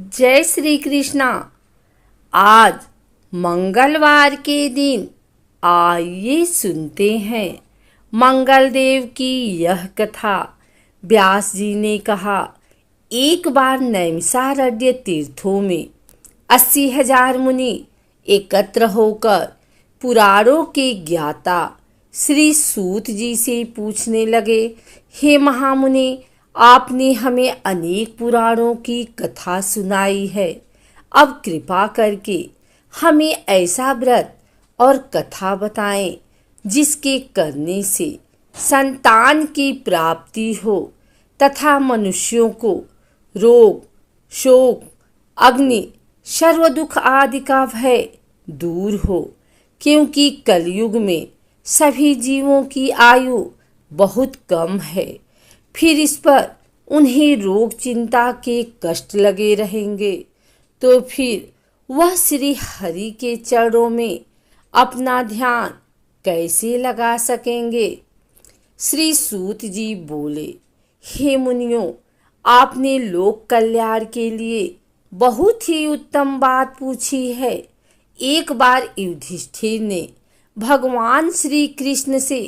जय श्री कृष्णा। आज मंगलवार के दिन आइए सुनते हैं मंगलदेव की यह कथा। व्यास जी ने कहा, एक बार नैमिषारण्य तीर्थों में 80,000 मुनि एकत्र होकर पुराणों के ज्ञाता श्री सूत जी से पूछने लगे, हे महामुनि, आपने हमें अनेक पुराणों की कथा सुनाई है। अब कृपा करके हमें ऐसा व्रत और कथा बताएं जिसके करने से संतान की प्राप्ति हो तथा मनुष्यों को रोग, शोक, अग्नि, सर्व दुख आदि का भय दूर हो, क्योंकि कलयुग में सभी जीवों की आयु बहुत कम है। फिर इस पर उन्हें रोग चिंता के कष्ट लगे रहेंगे, तो फिर वह श्री हरि के चरणों में अपना ध्यान कैसे लगा सकेंगे। श्री सूत जी बोले, हे मुनियों, आपने लोक कल्याण के लिए बहुत ही उत्तम बात पूछी है। एक बार युधिष्ठिर ने भगवान श्री कृष्ण से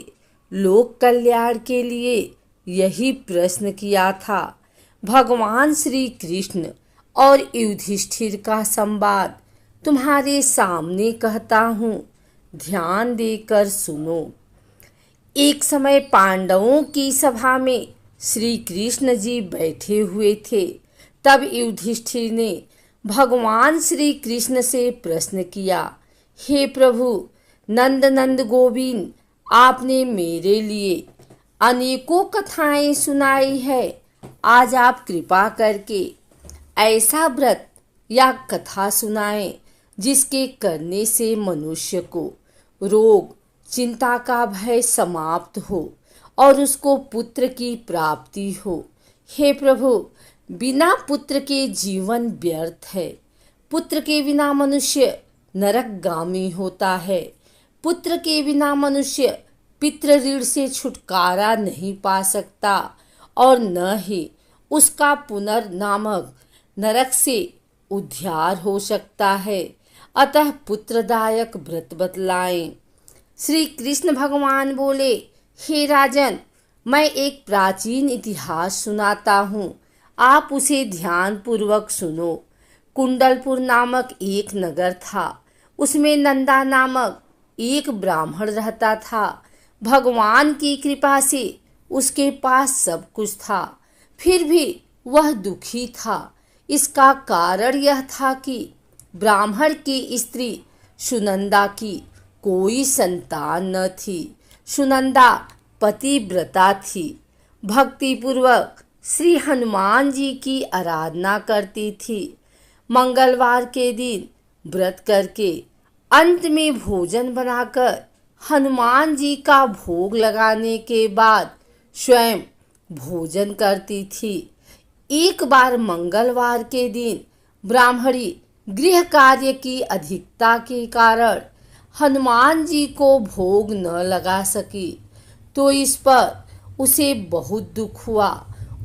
लोक कल्याण के लिए यही प्रश्न किया था। भगवान श्री कृष्ण और युधिष्ठिर का संवाद तुम्हारे सामने कहता हूँ, ध्यान देकर सुनो। एक समय पांडवों की सभा में श्री कृष्ण जी बैठे हुए थे। तब युधिष्ठिर ने भगवान श्री कृष्ण से प्रश्न किया, हे प्रभु नंद नंद गोविंद, आपने मेरे लिए अनेकों कथाएं सुनाई है। आज आप कृपा करके ऐसा व्रत या कथा सुनाएं जिसके करने से मनुष्य को रोग, चिंता का भय समाप्त हो और उसको पुत्र की प्राप्ति हो। हे प्रभु, बिना पुत्र के जीवन व्यर्थ है। पुत्र के बिना मनुष्य नरकगामी होता है। पुत्र के बिना मनुष्य पितृ ऋण से छुटकारा नहीं पा सकता और न ही उसका पुनर्नामक नरक से उद्धार हो सकता है। अतः पुत्रदायक व्रत बतलाएं। श्री कृष्ण भगवान बोले, हे राजन, मैं एक प्राचीन इतिहास सुनाता हूँ, आप उसे ध्यान पूर्वक सुनो। कुंडलपुर नामक एक नगर था। उसमें नंदा नामक एक ब्राह्मण रहता था। भगवान की कृपा से उसके पास सब कुछ था, फिर भी वह दुखी था। इसका कारण यह था कि ब्राह्मण की स्त्री सुनंदा की कोई संतान न थी। सुनंदा पतिव्रता थी, भक्तिपूर्वक श्री हनुमान जी की आराधना करती थी। मंगलवार के दिन व्रत करके अंत में भोजन बनाकर हनुमान जी का भोग लगाने के बाद स्वयं भोजन करती थी। एक बार मंगलवार के दिन ब्राह्मणी गृह कार्य की अधिकता के कारण हनुमान जी को भोग न लगा सकी, तो इस पर उसे बहुत दुख हुआ।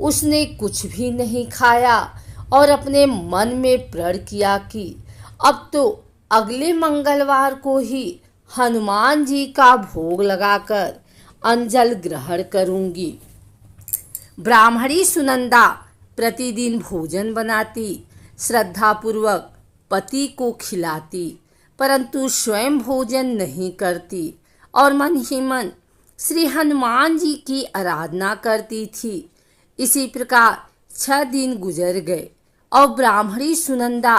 उसने कुछ भी नहीं खाया और अपने मन में प्रण किया कि अब तो अगले मंगलवार को ही हनुमान जी का भोग लगाकर अंजल ग्रहण करूंगी। ब्राह्मणी सुनंदा प्रतिदिन भोजन बनाती, श्रद्धापूर्वक पति को खिलाती, परंतु स्वयं भोजन नहीं करती और मन ही मन श्री हनुमान जी की आराधना करती थी। इसी प्रकार 6 दिन गुजर गए और ब्राह्मणी सुनंदा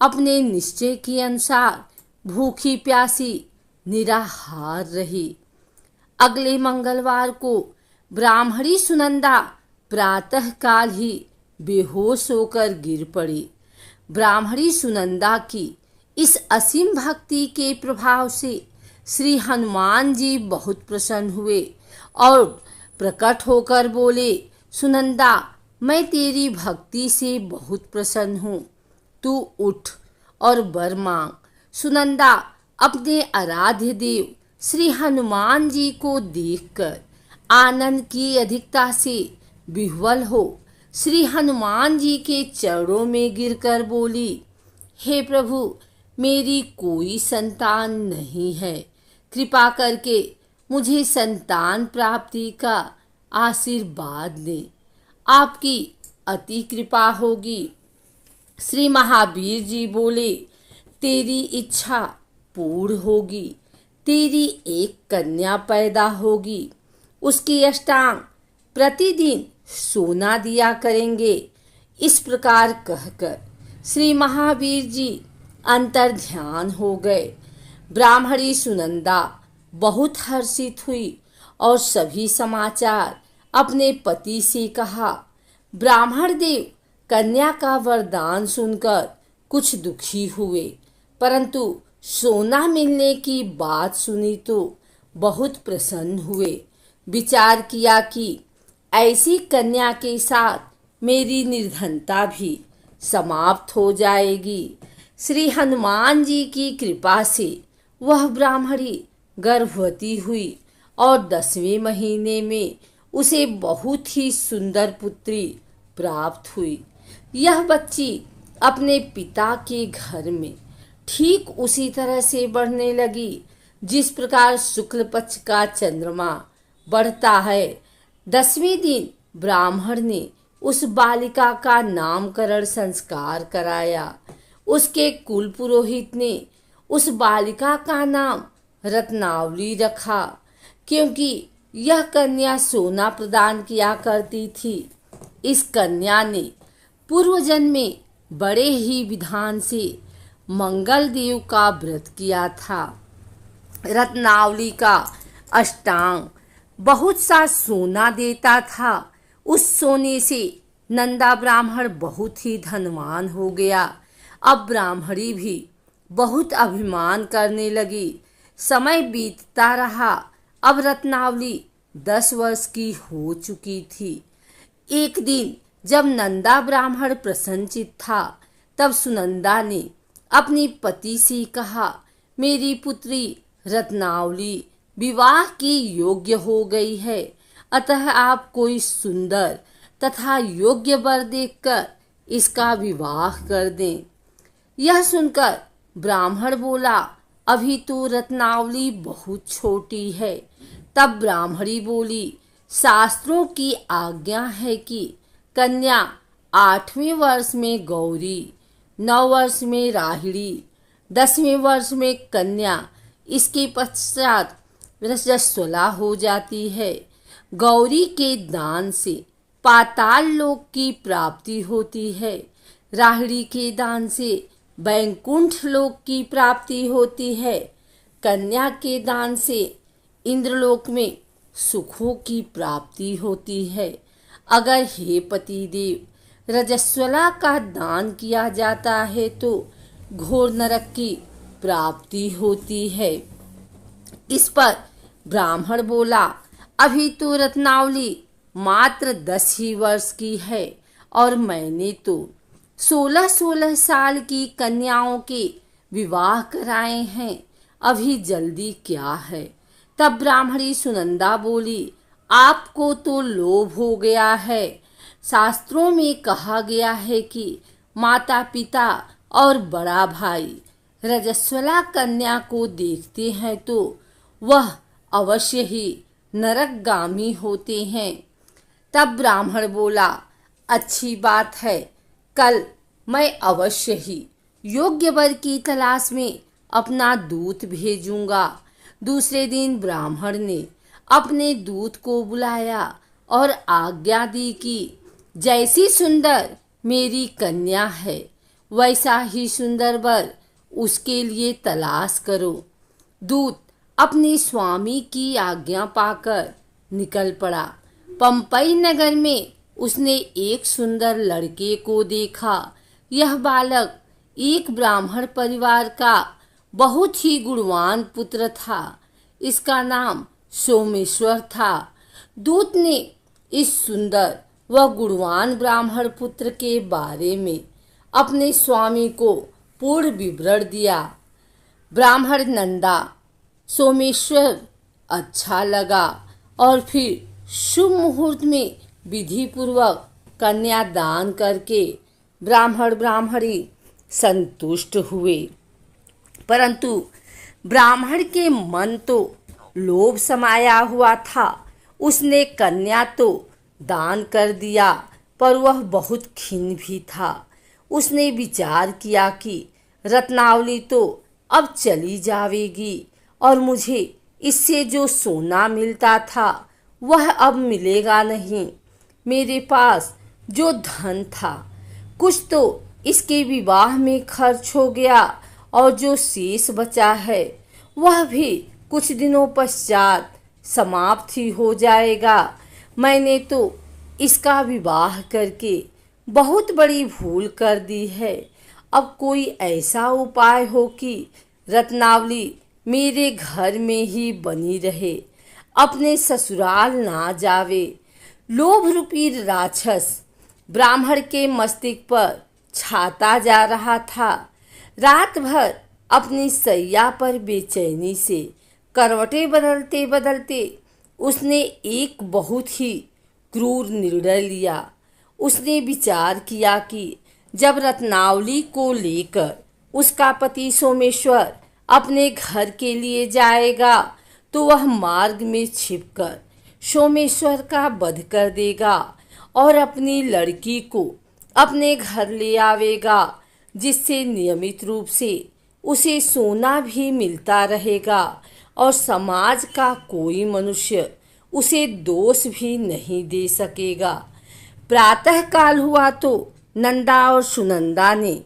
अपने निश्चय के अनुसार भूखी प्यासी निराहार रही। अगले मंगलवार को ब्राह्मणी सुनंदा प्रातः काल ही बेहोश होकर गिर पड़ी। ब्राह्मणी सुनंदा की इस असीम भक्ति के प्रभाव से श्री हनुमान जी बहुत प्रसन्न हुए और प्रकट होकर बोले, सुनंदा, मैं तेरी भक्ति से बहुत प्रसन्न हूँ, तू उठ और वर मांग। सुनंदा अपने आराध्य देव श्री हनुमान जी को देखकर आनंद की अधिकता से विह्वल हो श्री हनुमान जी के चरणों में गिरकर बोली, हे प्रभु, मेरी कोई संतान नहीं है, कृपा करके मुझे संतान प्राप्ति का आशीर्वाद दें, आपकी अति कृपा होगी। श्री महावीर जी बोले, तेरी इच्छा पूर्ण होगी, तेरी एक कन्या पैदा होगी, उसकी अष्टांग प्रतिदिन सोना दिया करेंगे। इस प्रकार कहकर श्री महावीर जी अंतर ध्यान हो गए। ब्राह्मणी सुनंदा बहुत हर्षित हुई और सभी समाचार अपने पति से कहा। ब्राह्मण देव कन्या का वरदान सुनकर कुछ दुखी हुए, परंतु सोना मिलने की बात सुनी तो बहुत प्रसन्न हुए। विचार किया कि ऐसी कन्या के साथ मेरी निर्धनता भी समाप्त हो जाएगी। श्री हनुमान जी की कृपा से वह ब्राह्मणी गर्भवती हुई और 10वें महीने में उसे बहुत ही सुंदर पुत्री प्राप्त हुई। यह बच्ची अपने पिता के घर में ठीक उसी तरह से बढ़ने लगी जिस प्रकार शुक्ल पक्ष का चंद्रमा बढ़ता है। 10वें दिन ब्राह्मण ने उस बालिका का नामकरण संस्कार कराया। उसके कुल पुरोहित ने उस बालिका का नाम रत्नावली रखा, क्योंकि यह कन्या सोना प्रदान किया करती थी। इस कन्या ने पूर्व जन्म में बड़े ही विधान से मंगल देव का व्रत किया था। रत्नावली का अष्टांग बहुत सा सोना देता था। उस सोने से नंदा ब्राह्मण बहुत ही धनवान हो गया। अब ब्राह्मणी भी बहुत अभिमान करने लगी। समय बीतता रहा। अब रत्नावली 10 वर्ष की हो चुकी थी। एक दिन जब नंदा ब्राह्मण प्रसन्नचित्त था, तब सुनंदा ने अपनी पति से कहा, मेरी पुत्री रत्नावली विवाह की योग्य हो गई है, अतः आप कोई सुंदर तथा योग्य वर देखकर इसका विवाह कर दें। यह सुनकर ब्राह्मण बोला, अभी तो रत्नावली बहुत छोटी है। तब ब्राह्मणी बोली, शास्त्रों की आज्ञा है कि कन्या 8वें वर्ष में गौरी, 9 वर्ष में राहिणी, 10वें वर्ष में कन्या, इसके पश्चात रजस्वला हो जाती है। गौरी के दान से पाताल लोक की प्राप्ति होती है। राहिणी के दान से वैकुंठ लोक की प्राप्ति होती है। कन्या के दान से इंद्रलोक में सुखों की प्राप्ति होती है। अगर हे पतिदेव रजस्वला का दान किया जाता है तो घोर नरक की प्राप्ति होती है। इस पर ब्राह्मण बोला, अभी तो रत्नावली मात्र 10 ही वर्ष की है और मैंने तो 16-16 साल की कन्याओं के विवाह कराए हैं, अभी जल्दी क्या है। तब ब्राह्मणी सुनंदा बोली, आपको तो लोभ हो गया है। शास्त्रों में कहा गया है कि माता पिता और बड़ा भाई रजस्वला कन्या को देखते हैं तो वह अवश्य ही नरकगामी होते हैं। तब ब्राह्मण बोला, अच्छी बात है, कल मैं अवश्य ही योग्य वर की तलाश में अपना दूत भेजूंगा। दूसरे दिन ब्राह्मण ने अपने दूत को बुलाया और आज्ञा दी कि जैसी सुंदर मेरी कन्या है वैसा ही सुंदर वर उसके लिए तलाश करो। दूत अपने स्वामी की आज्ञा पाकर निकल पड़ा। पंपई नगर में उसने एक सुंदर लड़के को देखा। यह बालक एक ब्राह्मण परिवार का बहुत ही गुणवान पुत्र था। इसका नाम सोमेश्वर था। दूत ने इस सुंदर व गुणवान ब्राह्मण पुत्र के बारे में अपने स्वामी को पूर्ण विवरण दिया। ब्राह्मण नंदा सोमेश्वर अच्छा लगा और फिर शुभ मुहूर्त में विधि पूर्वक कन्या दान करके ब्राह्मण ब्राह्मणी संतुष्ट हुए। परंतु ब्राह्मण के मन तो लोभ समाया हुआ था। उसने कन्या तो दान कर दिया, पर वह बहुत खिन्न भी था। उसने विचार किया कि रत्नावली तो अब चली जावेगी और मुझे इससे जो सोना मिलता था वह अब मिलेगा नहीं। मेरे पास जो धन था कुछ तो इसके विवाह में खर्च हो गया और जो शेष बचा है वह भी कुछ दिनों पश्चात समाप्त ही हो जाएगा। मैंने तो इसका विवाह करके बहुत बड़ी भूल कर दी है। अब कोई ऐसा उपाय हो कि रत्नावली मेरे घर में ही बनी रहे, अपने ससुराल ना जावे। लोभ रूपी राक्षस ब्राह्मण के मस्तिष्क पर छाता जा रहा था। रात भर अपनी सैया पर बेचैनी से करवटें बदलते बदलते उसने एक बहुत ही क्रूर निर्णय लिया। उसने विचार किया कि जब रत्नावली को लेकर उसका पति सोमेश्वर अपने घर के लिए जाएगा तो वह मार्ग में छिपकर सोमेश्वर का वध कर देगा और अपनी लड़की को अपने घर ले आवेगा, जिससे नियमित रूप से उसे सोना भी मिलता रहेगा और समाज का कोई मनुष्य उसे दोष भी नहीं दे सकेगा। प्रातः काल हुआ तो नंदा और सुनंदा ने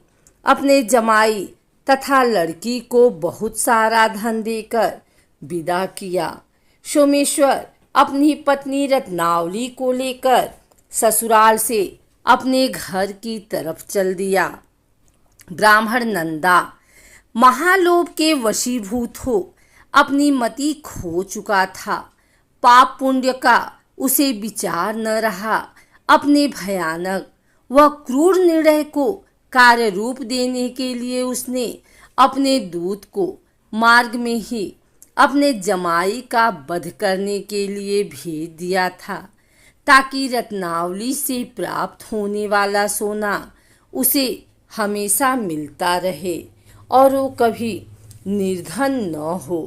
अपने जमाई तथा लड़की को बहुत सारा धन देकर विदा किया। सोमेश्वर अपनी पत्नी रत्नावली को लेकर ससुराल से अपने घर की तरफ चल दिया। ब्राह्मण नंदा महालोभ के वशीभूत हो अपनी मति खो चुका था। पाप पुण्य का उसे विचार न रहा। अपने भयानक व क्रूर निर्णय को कार्य रूप देने के लिए उसने अपने दूत को मार्ग में ही अपने जमाई का वध करने के लिए भेज दिया था, ताकि रत्नावली से प्राप्त होने वाला सोना उसे हमेशा मिलता रहे और वो कभी निर्धन न हो।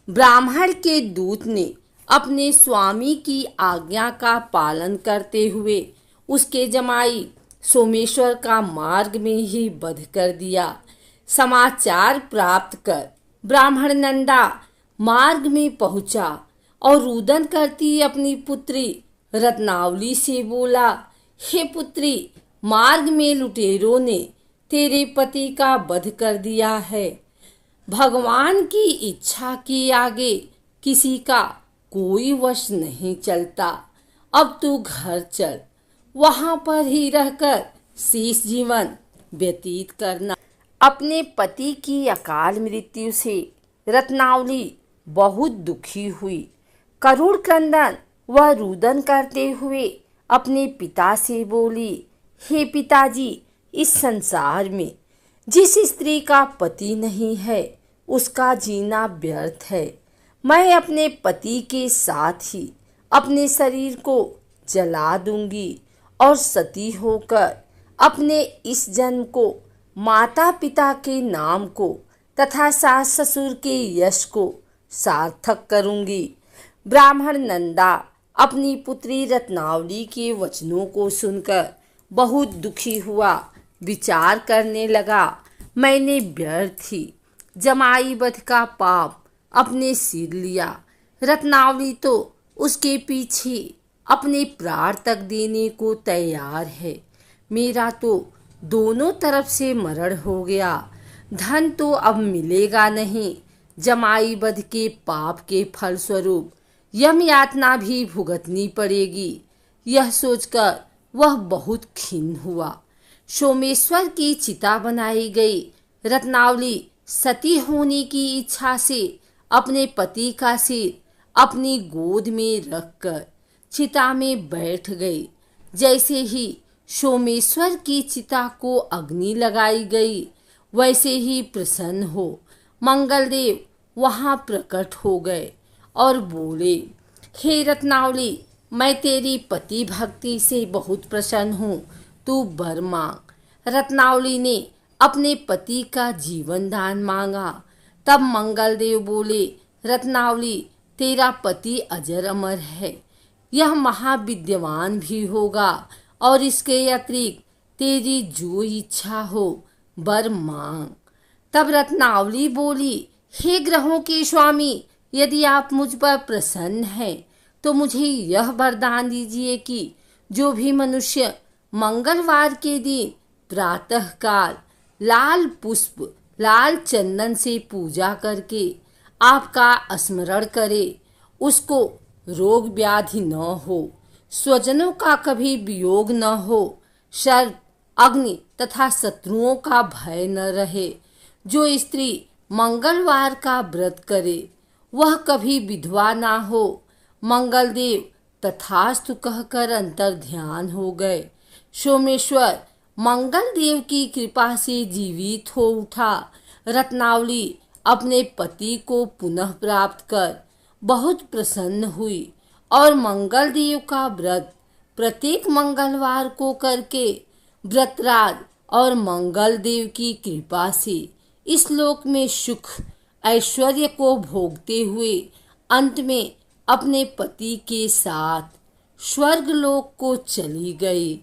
ब्राह्मण के दूत ने अपने स्वामी की आज्ञा का पालन करते हुए उसके जमाई सोमेश्वर का मार्ग में ही वध कर दिया। समाचार प्राप्त कर ब्राह्मण नंदा मार्ग में पहुंचा और रुदन करती अपनी पुत्री रत्नावली से बोला, हे पुत्री, मार्ग में लुटेरों ने तेरे पति का वध कर दिया है। भगवान की इच्छा के आगे किसी का कोई वश नहीं चलता। अब तू घर चल, वहां पर ही रहकर शेष जीवन व्यतीत करना। अपने पति की अकाल मृत्यु से रत्नावली बहुत दुखी हुई। करुण क्रंदन वह रुदन करते हुए अपने पिता से बोली, हे पिताजी, इस संसार में जिस स्त्री का पति नहीं है उसका जीना व्यर्थ है। मैं अपने पति के साथ ही अपने शरीर को जला दूंगी और सती होकर अपने इस जन्म को, माता पिता के नाम को तथा सास ससुर के यश को सार्थक करूंगी। ब्राह्मण नंदा अपनी पुत्री रत्नावली के वचनों को सुनकर बहुत दुखी हुआ। विचार करने लगा, मैंने व्यर्थ ही जमाई वध का पाप अपने सिर लिया। रत्नावली तो उसके पीछे अपने प्राण तक देने को तैयार है। मेरा तो दोनों तरफ से मरण हो गया। धन तो अब मिलेगा नहीं। जमाई वध के पाप के फलस्वरूप यम यातना भी भुगतनी पड़ेगी। यह सोचकर वह बहुत खिन्न हुआ। सोमेश्वर की चिता बनाई गई। रत्नावली सती होने की इच्छा से अपने पति का सिर अपनी गोद में रखकर चिता में बैठ गई। जैसे ही सोमेश्वर की चिता को अग्नि लगाई गई, वैसे ही प्रसन्न हो मंगलदेव वहां प्रकट हो गए और बोले, हे रत्नावली, मैं तेरी पति भक्ति से बहुत प्रसन्न हूँ, तू वर मांग। रत्नावली ने अपने पति का जीवन दान मांगा। तब मंगलदेव बोले, रत्नावली, तेरा पति अजर अमर है, यह महाविद्यवान भी होगा, और इसके अतिरिक्त तेरी जो इच्छा हो वर मांग। तब रत्नावली बोली, हे ग्रहों के स्वामी, यदि आप मुझ पर प्रसन्न हैं तो मुझे यह वरदान दीजिए कि जो भी मनुष्य मंगलवार के दिन प्रातःकाल लाल पुष्प लाल चंदन से पूजा करके आपका स्मरण करे, उसको रोग व्याधि न हो, स्वजनों का कभी वियोग न हो, शर्त अग्नि तथा शत्रुओं का भय न रहे। जो स्त्री मंगलवार का व्रत करे वह कभी विधवा ना हो। मंगलदेव तथास्तु कहकर अंतर ध्यान हो गए। सोमेश्वर मंगलदेव की कृपा से जीवित हो उठा। रत्नावली अपने पति को पुनः प्राप्त कर बहुत प्रसन्न हुई और मंगलदेव का व्रत प्रत्येक मंगलवार को करके व्रतराज और मंगलदेव की कृपा से इस लोक में सुख ऐश्वर्य को भोगते हुए अंत में अपने पति के साथ स्वर्गलोक को चली गई।